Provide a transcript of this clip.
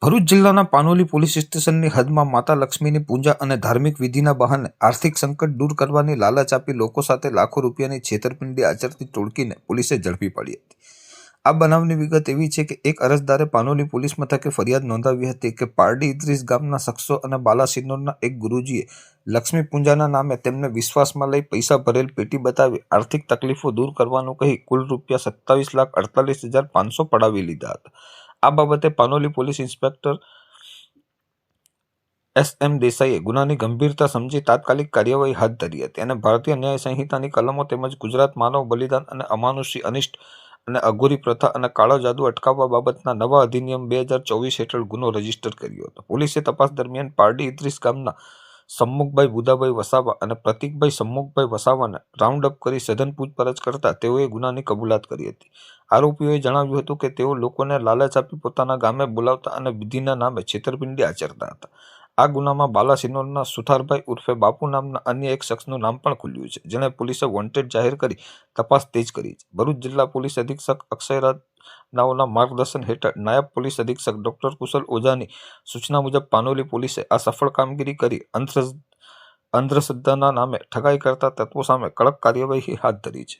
ભરૂચ જિલ્લાના પાનોલી પોલીસ સ્ટેશનની હદમાં માતા લક્ષ્મીની પૂજા અને ધાર્મિક વિધિના બહાને આર્થિક સંકટ દૂર કરવાની લાલચ આપી લોકો સાથે લાખો રૂપિયાની છેતરપિંડી આચરતી ટોળકીને પોલીસે ઝડપી પાડી હતી। આ બનાવની વિગત એવી છે કે એક અરજદારે પાનોલી પોલીસ મથકે ફરિયાદ નોંધાવી હતી કે પારડી ઇદ્રીસ ગામના શખ્સો અને બાલાસિનોરના એક ગુરુજીએ લક્ષ્મી પૂજાના નામે તેમને વિશ્વાસમાં લઈ પૈસા ભરેલ પેટી બતાવી આર્થિક તકલીફો દૂર કરવાનું કહી કુલ રૂપિયા 27,48,500 પડાવી લીધા હતા। આ બાબતે પાનોલી પોલીસ ઇન્સ્પેક્ટર S.M. દેસાઈએ ગુનાની ગંભીરતા સમજી તાત્કાલિક કાર્યવાહી હાથ ધરી હતી અને ભારતીય ન્યાય સંહિતાની કલમો તેમજ ગુજરાત માનવ બલિદાન અને અમાનુષી અનિષ્ટ અને અઘોરી પ્રથા અને કાળો જાદુ અટકાવવા બાબતના નવા અધિનિયમ 2024 હેઠળ ગુનો રજીસ્ટર કર્યો હતો। પોલીસે તપાસ દરમિયાન પારડી ઇદ્રીસ ગામના સમ્મુખભાઈ બુદાભાઈ વસાવા અને પ્રતિકભાઈ સમ્મુખભાઈ વસાવાને રાઉન્ડ અપ કરી સઘન પૂછપરછ કરતા તેઓએ ગુનાની કબૂલાત કરી હતી। આરોપીઓએ જણાવ્યું હતું કે તેઓ લોકોને લાલચ આપી પોતાના ગામે બોલાવતા અને વિધિના નામે છેતરપિંડી આચરતા હતા। આ ગુનામાં બાલાસિનોરના સુથારભાઈ ઉર્ફે બાપુ નામના અન્ય એક શખ્સનું નામ પણ ખુલ્યું છે, જેને પોલીસે વોન્ટેડ જાહેર કરી તપાસ તેજ કરી છે। ભરૂચ જિલ્લા પોલીસ અધિક્ષક અક્ષયરાજ નાઓના માર્ગદર્શન હેઠળ નાયબ પોલીસ અધિક્ષક ડોક્ટર કુશલ ઓઝાની સૂચના મુજબ પાનોલી પોલીસે આ સફળ કામગીરી કરી અંધશ્રદ્ધાના નામે ઠગાઈ કરતા તત્વો સામે કડક કાર્યવાહી હાથ ધરી છે।